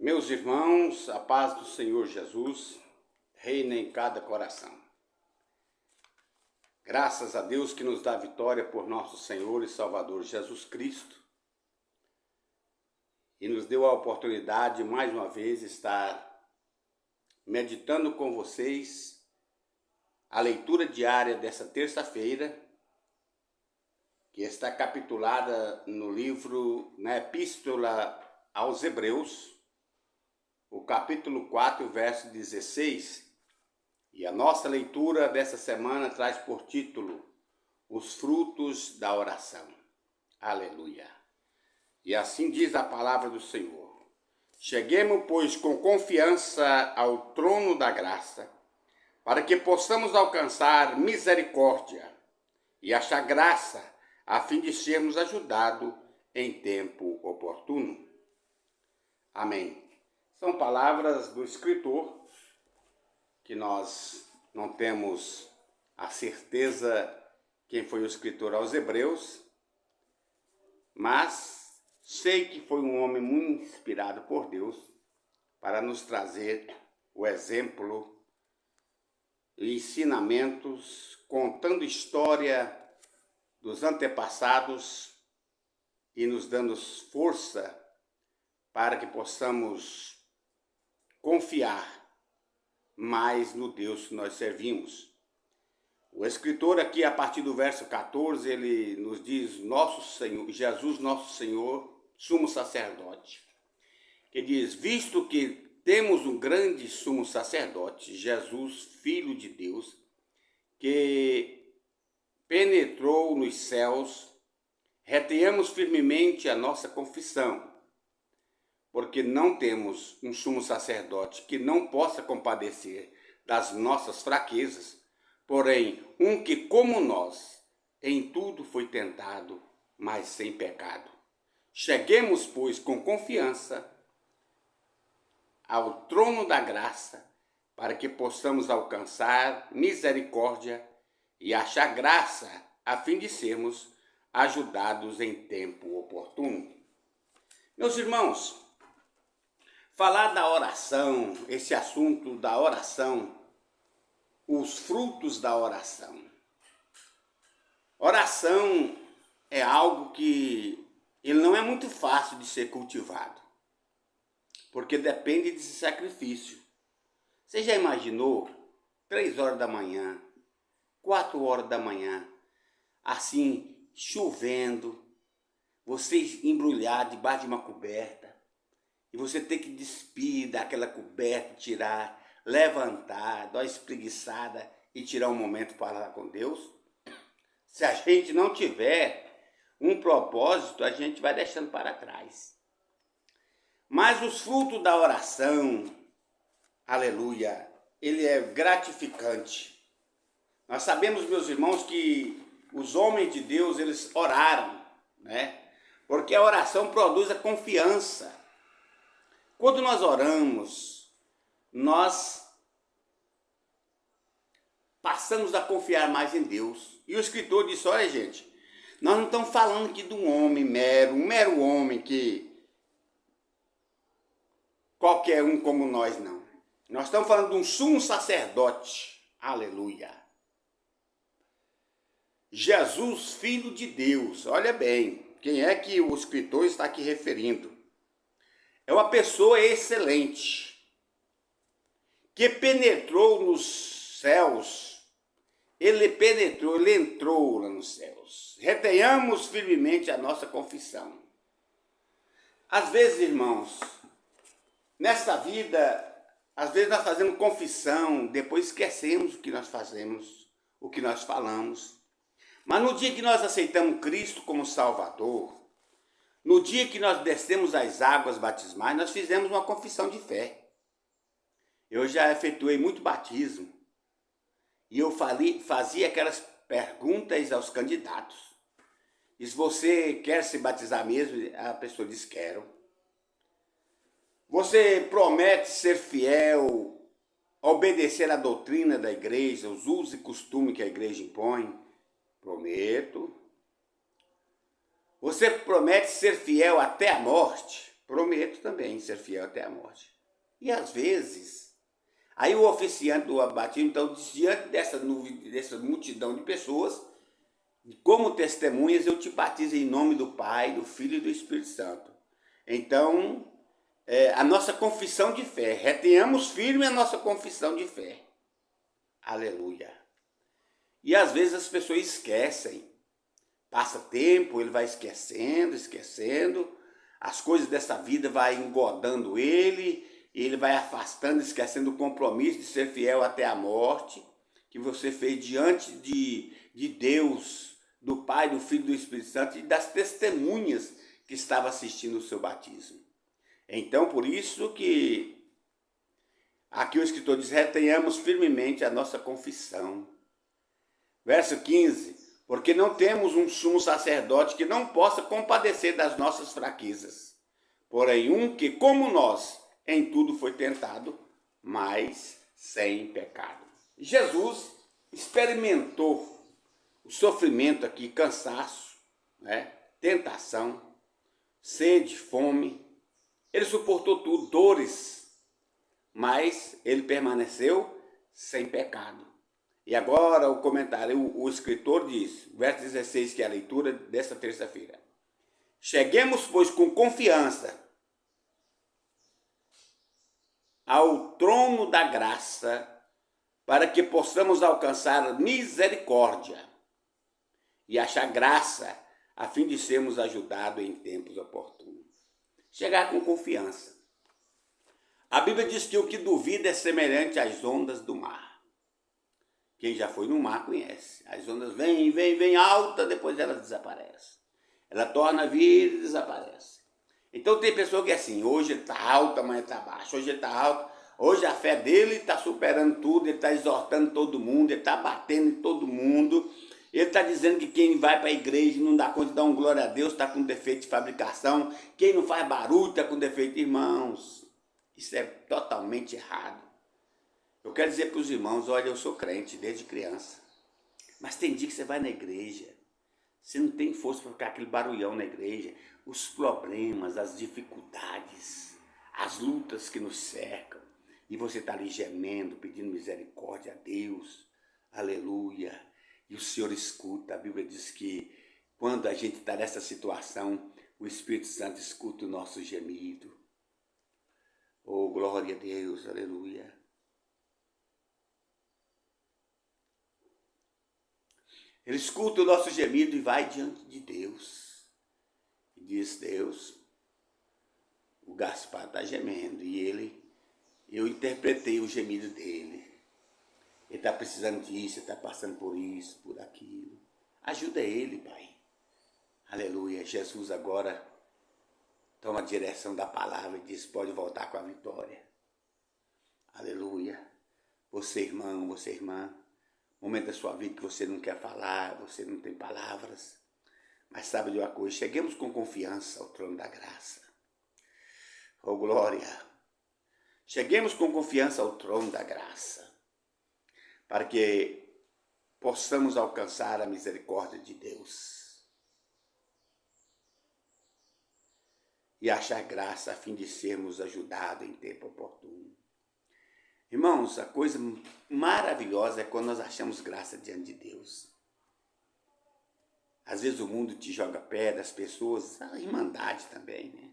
Meus irmãos, a paz do Senhor Jesus reina em cada coração. Graças a Deus que nos dá vitória por nosso Senhor e Salvador Jesus Cristo e nos deu a oportunidade de mais uma vez estar meditando com vocês a leitura diária dessa terça-feira, que está capitulada no livro, na Epístola aos Hebreus, o capítulo 4, verso 16, e a nossa leitura dessa semana traz por título Os frutos da oração. Aleluia! E assim diz a palavra do Senhor: Cheguemos, pois, com confiança ao trono da graça, para que possamos alcançar misericórdia e achar graça, a fim de sermos ajudados em tempo oportuno. Amém. São palavras do escritor, que nós não temos a certeza quem foi o escritor aos Hebreus, mas sei que foi um homem muito inspirado por Deus para nos trazer o exemplo e ensinamentos, contando história dos antepassados e nos dando força para que possamos confiar mais no Deus que nós servimos. O escritor aqui, a partir do verso 14, ele nos diz: nosso Senhor, Jesus, nosso Senhor, sumo sacerdote, que diz: visto que temos um grande sumo sacerdote, Jesus, Filho de Deus, que penetrou nos céus, retenhamos firmemente a nossa confissão, porque não temos um sumo sacerdote que não possa compadecer das nossas fraquezas, porém um que, como nós, em tudo foi tentado, mas sem pecado. Cheguemos, pois, com confiança ao trono da graça, para que possamos alcançar misericórdia e achar graça, a fim de sermos ajudados em tempo oportuno. Meus irmãos, falar da oração, esse assunto da oração, os frutos da oração. Oração é algo que ele não é muito fácil de ser cultivado, porque depende de sacrifício. Você já imaginou 3 horas da manhã, 4 horas da manhã, assim, chovendo, você embrulhar debaixo de uma coberta, e você tem que despir daquela coberta, tirar, levantar, dar uma espreguiçada e tirar um momento para falar com Deus? Se a gente não tiver um propósito, a gente vai deixando para trás. Mas os frutos da oração, aleluia, ele é gratificante. Nós sabemos, meus irmãos, que os homens de Deus, eles oraram, né? Porque a oração produz a confiança. Quando nós oramos, nós passamos a confiar mais em Deus. E o escritor disse: olha, gente, nós não estamos falando aqui de um homem um mero homem que qualquer um como nós, não. Nós estamos falando de um sumo sacerdote. Aleluia. Jesus, Filho de Deus. Olha bem, quem é que o escritor está aqui referindo? É uma pessoa excelente, que penetrou nos céus. Ele penetrou, ele entrou lá nos céus. Retenhamos firmemente a nossa confissão. Às vezes, irmãos, nesta vida, às vezes nós fazemos confissão, depois esquecemos o que nós fazemos, o que nós falamos. Mas no dia que nós aceitamos Cristo como Salvador, no dia que nós descemos as águas batismais, nós fizemos uma confissão de fé. Eu já efetuei muito batismo e eu fazia aquelas perguntas aos candidatos. E se você quer se batizar mesmo, a pessoa diz: quero. Você promete ser fiel, obedecer à doutrina da igreja, os usos e costumes que a igreja impõe? Prometo. Você promete ser fiel até a morte? Prometo também ser fiel até a morte. E às vezes, aí o oficiante do batismo, então, diante dessa multidão de pessoas, como testemunhas, eu te batizo em nome do Pai, do Filho e do Espírito Santo. Então, a nossa confissão de fé, retenhamos firme a nossa confissão de fé. Aleluia. E às vezes as pessoas esquecem. Passa tempo, ele vai esquecendo, as coisas dessa vida vai engodando ele, e ele vai afastando, esquecendo o compromisso de ser fiel até a morte, que você fez diante de Deus, do Pai, do Filho e do Espírito Santo, e das testemunhas que estavam assistindo o seu batismo. Então, por isso que aqui o escritor diz, retenhamos firmemente a nossa confissão. Verso 15, porque não temos um sumo sacerdote que não possa compadecer das nossas fraquezas, porém um que, como nós, em tudo foi tentado, mas sem pecado. Jesus experimentou o sofrimento aqui, cansaço, tentação, sede, fome. Ele suportou tudo, dores, mas ele permaneceu sem pecado. E agora o comentário, o escritor diz, verso 16, que é a leitura dessa terça-feira. Cheguemos, pois, com confiança ao trono da graça, para que possamos alcançar misericórdia e achar graça, a fim de sermos ajudados em tempos oportunos. Chegar com confiança. A Bíblia diz que o que duvida é semelhante às ondas do mar. Quem já foi no mar conhece. As ondas vêm alta, depois elas desaparecem. Ela torna a vir e desaparece. Então tem pessoa que é assim, hoje ele está alto, amanhã está baixo, hoje ele está alto, hoje a fé dele está superando tudo, ele está exortando todo mundo, ele está batendo em todo mundo, ele está dizendo que quem vai para a igreja não dá conta de dar um glória a Deus, está com defeito de fabricação, quem não faz barulho está com defeito de irmãos. Isso é totalmente errado. Eu quero dizer para os irmãos, olha, eu sou crente desde criança, mas tem dia que você vai na igreja, você não tem força para ficar aquele barulhão na igreja, os problemas, as dificuldades, as lutas que nos cercam, e você está ali gemendo, pedindo misericórdia a Deus, aleluia, e o Senhor escuta. A Bíblia diz que quando a gente está nessa situação, o Espírito Santo escuta o nosso gemido. Oh, glória a Deus, aleluia. Ele escuta o nosso gemido e vai diante de Deus. E diz, Deus, o Gaspar está gemendo. E eu interpretei o gemido dele. Ele está precisando disso, ele está passando por isso, por aquilo. Ajuda ele, Pai. Aleluia. Jesus agora toma a direção da palavra e diz, pode voltar com a vitória. Aleluia. Você, irmão, você, irmã, momento da sua vida que você não quer falar, você não tem palavras, mas sabe de uma coisa, cheguemos com confiança ao trono da graça. Oh, glória! Cheguemos com confiança ao trono da graça, para que possamos alcançar a misericórdia de Deus e achar graça a fim de sermos ajudados em tempo oportuno. Irmãos, a coisa maravilhosa é quando nós achamos graça diante de Deus. Às vezes o mundo te joga pedra, as pessoas, a irmandade também, né?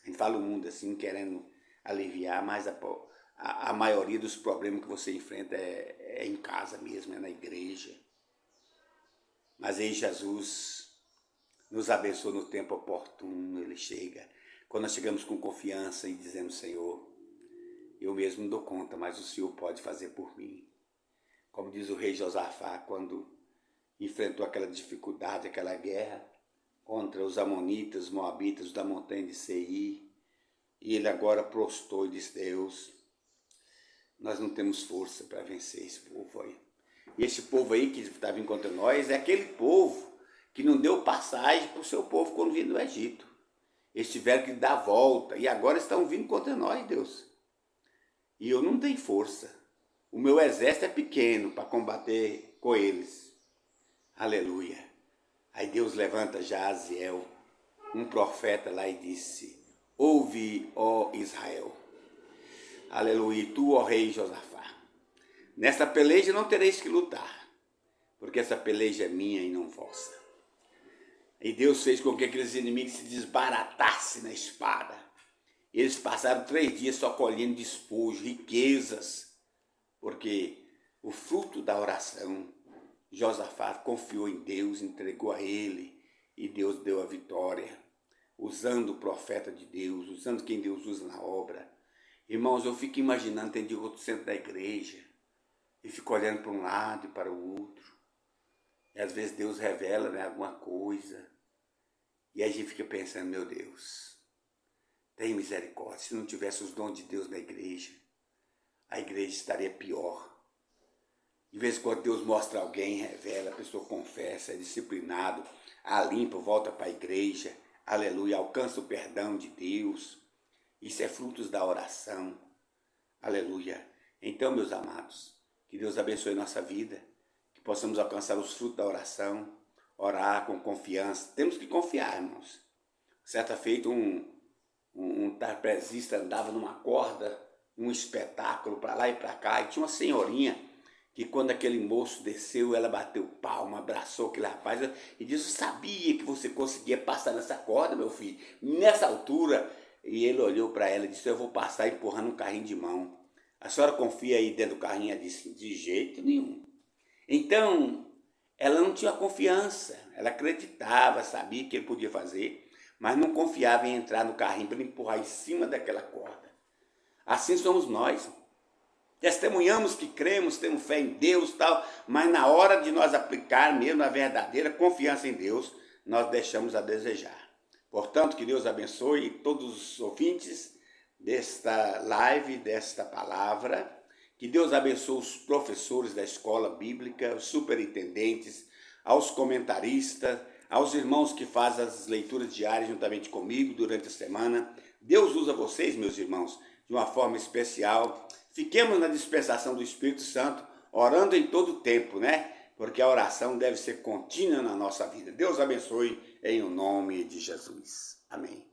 A gente fala o mundo assim, querendo aliviar, mas a maioria dos problemas que você enfrenta é em casa mesmo, é na igreja. Mas aí Jesus nos abençoa no tempo oportuno, ele chega. Quando nós chegamos com confiança e dizemos, Senhor, eu mesmo não dou conta, mas o Senhor pode fazer por mim. Como diz o rei Josafá, quando enfrentou aquela dificuldade, aquela guerra contra os amonitas, os moabitas da montanha de Seir, e ele agora prostrou e disse, Deus, nós não temos força para vencer esse povo aí. E esse povo aí que está vindo contra nós é aquele povo que não deu passagem para o seu povo quando vinha do Egito. Eles tiveram que dar volta e agora estão vindo contra nós, Deus. E eu não tenho força. O meu exército é pequeno para combater com eles. Aleluia. Aí Deus levanta Jaziel, um profeta lá, e disse, Ouve, ó Israel. Aleluia. E tu, ó rei Josafá. Nesta peleja não tereis que lutar, porque essa peleja é minha e não vossa. E Deus fez com que aqueles inimigos se desbaratassem na espada. Eles passaram 3 dias só colhendo despojo, riquezas, porque o fruto da oração, Josafá confiou em Deus, entregou a ele, e Deus deu a vitória, usando o profeta de Deus, usando quem Deus usa na obra. Irmãos, eu fico imaginando, tem de outro centro da igreja, e fico olhando para um lado e para o outro, e às vezes Deus revela, né, alguma coisa, e a gente fica pensando, meu Deus, tem misericórdia. Se não tivesse os dons de Deus na igreja, a igreja estaria pior. De vez em quando Deus mostra alguém, revela, a pessoa confessa, é disciplinado, a limpa, volta para a igreja, aleluia, alcança o perdão de Deus. Isso é frutos da oração, aleluia. Então, meus amados, que Deus abençoe nossa vida, que possamos alcançar os frutos da oração, orar com confiança. Temos que confiar, irmãos. Certa feita, um trapezista andava numa corda, um espetáculo para lá e para cá, e tinha uma senhorinha que quando aquele moço desceu, ela bateu palma, abraçou aquele rapaz e disse, eu sabia que você conseguia passar nessa corda, meu filho, nessa altura. E ele olhou para ela e disse, eu vou passar empurrando um carrinho de mão. A senhora confia aí dentro do carrinho? Ela disse, de jeito nenhum. Então, ela não tinha confiança, ela acreditava, sabia que ele podia fazer, mas não confiava em entrar no carrinho para empurrar em cima daquela corda. Assim somos nós. Testemunhamos que cremos, temos fé em Deus, tal, mas na hora de nós aplicar mesmo a verdadeira confiança em Deus, nós deixamos a desejar. Portanto, que Deus abençoe todos os ouvintes desta live, desta palavra. Que Deus abençoe os professores da escola bíblica, os superintendentes, aos comentaristas, aos irmãos que fazem as leituras diárias juntamente comigo durante a semana. Deus usa vocês, meus irmãos, de uma forma especial. Fiquemos na dispensação do Espírito Santo, orando em todo o tempo, né? Porque a oração deve ser contínua na nossa vida. Deus abençoe em o nome de Jesus. Amém.